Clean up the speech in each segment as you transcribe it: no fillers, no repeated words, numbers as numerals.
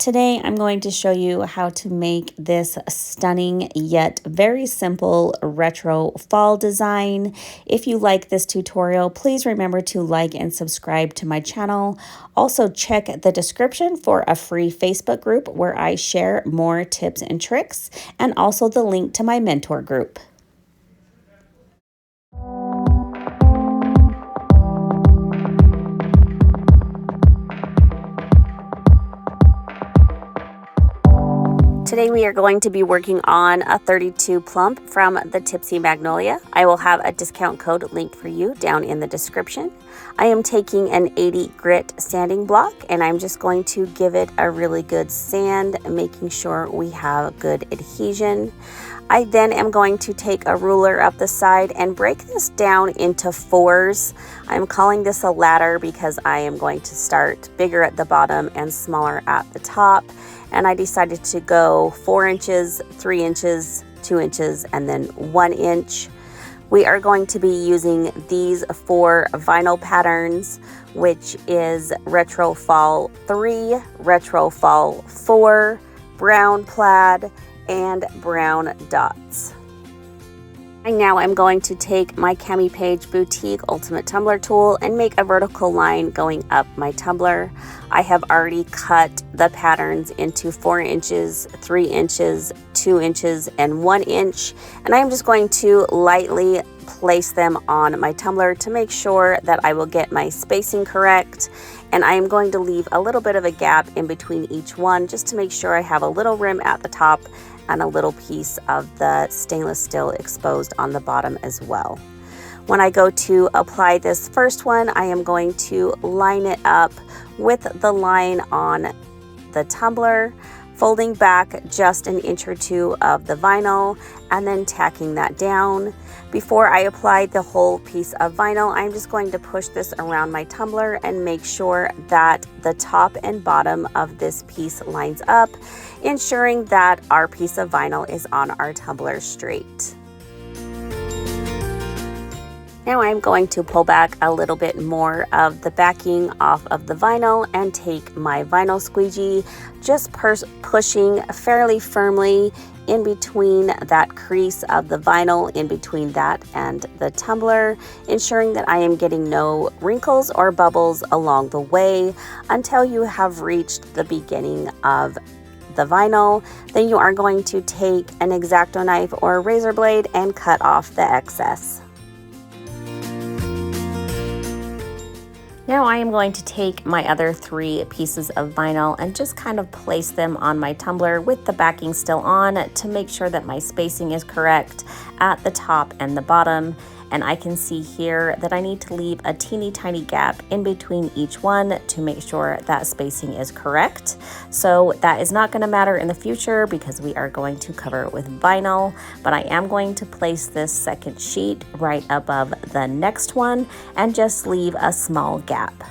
Today I'm going to show you how to make this stunning yet very simple retro fall design. If you like this tutorial, please remember to like and subscribe to my channel. Also check the description for a free Facebook group where I share more tips and tricks, and also the link to my mentor group. Today we are going to be working on a 32 plump from the Tipsy Magnolia. I will have a discount code linked for you down in the description. I am taking an 80 grit sanding block and I'm just going to give it a really good sand, making sure we have good adhesion. I then am going to take a ruler up the side and break this down into fours. I'm calling this a ladder because I am going to start bigger at the bottom and smaller at the top. And I decided to go 4 inches, 3 inches, 2 inches, and then 1 inch. We are going to be using these 4 vinyl patterns, which is Retro Fall 3, Retro Fall 4, Brown Plaid, and Brown Dots. And now I'm going to take my Cami Page Boutique Ultimate Tumbler tool and make a vertical line going up my tumbler. I have already cut the patterns into 4 inches, 3 inches, 2 inches, and 1 inch. And I'm just going to lightly place them on my tumbler to make sure that I will get my spacing correct. And I am going to leave a little bit of a gap in between each one just to make sure I have a little rim at the top and a little piece of the stainless steel exposed on the bottom as well. When I go to apply this first one, I am going to line it up with the line on the tumbler, folding back just an inch or two of the vinyl and then tacking that down. Before I apply the whole piece of vinyl, I'm just going to push this around my tumbler and make sure that the top and bottom of this piece lines up, ensuring that our piece of vinyl is on our tumbler straight. Now I'm going to pull back a little bit more of the backing off of the vinyl and take my vinyl squeegee, just pushing fairly firmly in between that crease of the vinyl, in between that and the tumbler, ensuring that I am getting no wrinkles or bubbles along the way until you have reached the beginning of the vinyl. Then you are going to take an X-Acto knife or a razor blade and cut off the excess. Now I am going to take my other 3 pieces of vinyl and just kind of place them on my tumbler with the backing still on to make sure that my spacing is correct at the top and the bottom. And I can see here that I need to leave a teeny tiny gap in between each one to make sure that spacing is correct. So that is not going to matter in the future because we are going to cover it with vinyl, but I am going to place this second sheet right above the next one and just leave a small gap.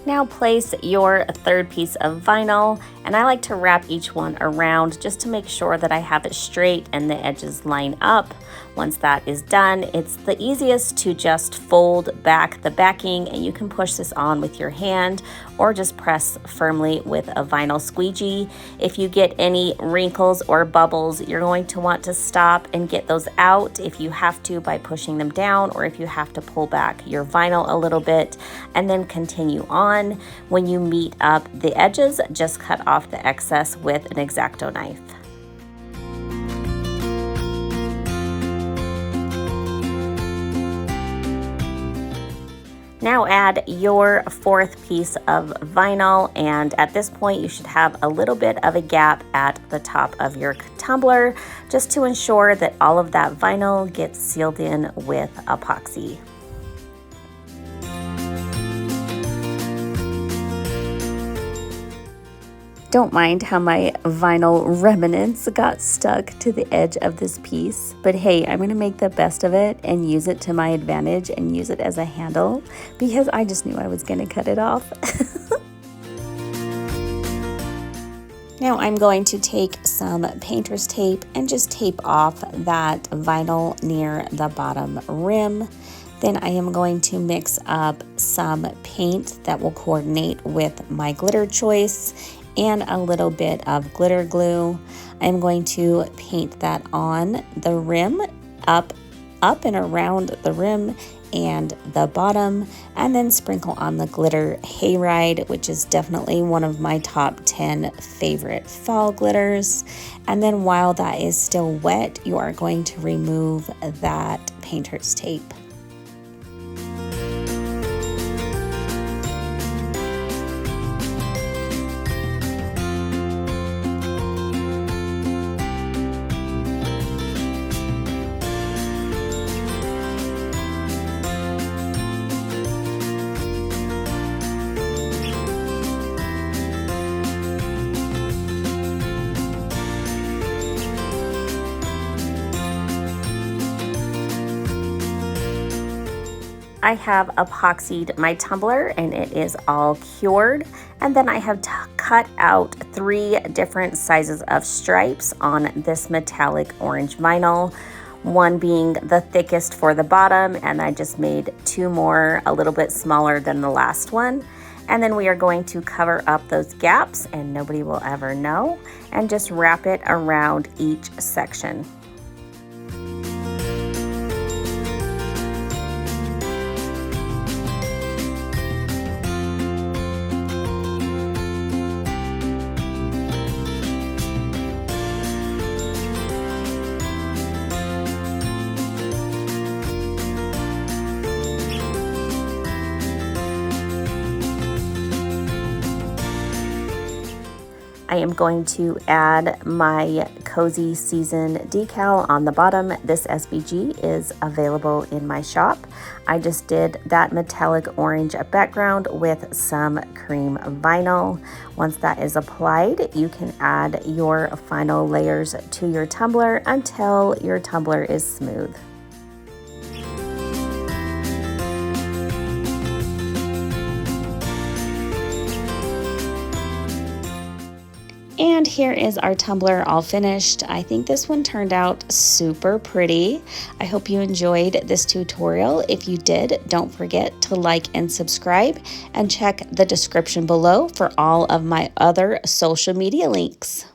Now place your 3rd piece of vinyl, and I like to wrap each one around just to make sure that I have it straight and the edges line up. Once that is done, it's the easiest to just fold back the backing, and you can push this on with your hand or just press firmly with a vinyl squeegee. If you get any wrinkles or bubbles, you're going to want to stop and get those out if you have to by pushing them down, or if you have to pull back your vinyl a little bit and then continue on. When you meet up the edges, just cut off the excess with an X-Acto knife. Now add your 4th piece of vinyl, and at this point you should have a little bit of a gap at the top of your tumbler just to ensure that all of that vinyl gets sealed in with epoxy. Don't mind how my vinyl remnants got stuck to the edge of this piece, but hey, I'm going to make the best of it and use it to my advantage and use it as a handle because I just knew I was going to cut it off. Now I'm going to take some painter's tape and just tape off that vinyl near the bottom rim. Then I am going to mix up some paint that will coordinate with my glitter choice and a little bit of glitter glue. I'm going to paint that on the rim, up and around the rim and the bottom, and then sprinkle on the glitter hayride, which is definitely one of my top 10 favorite fall glitters. And then while that is still wet, you are going to remove that painter's tape. I have epoxied my tumbler and it is all cured. And then I have cut out 3 different sizes of stripes on this metallic orange vinyl. One being the thickest for the bottom, and I just made 2 more a little bit smaller than the last one. And then we are going to cover up those gaps and nobody will ever know, and just wrap it around each section. I am going to add my Cozy Season decal on the bottom. This SVG is available in my shop. I just did that metallic orange background with some cream vinyl. Once that is applied, you can add your final layers to your tumbler until your tumbler is smooth. And here is our tumbler all finished. I think this one turned out super pretty. I hope you enjoyed this tutorial. If you did, don't forget to like and subscribe, and check the description below for all of my other social media links.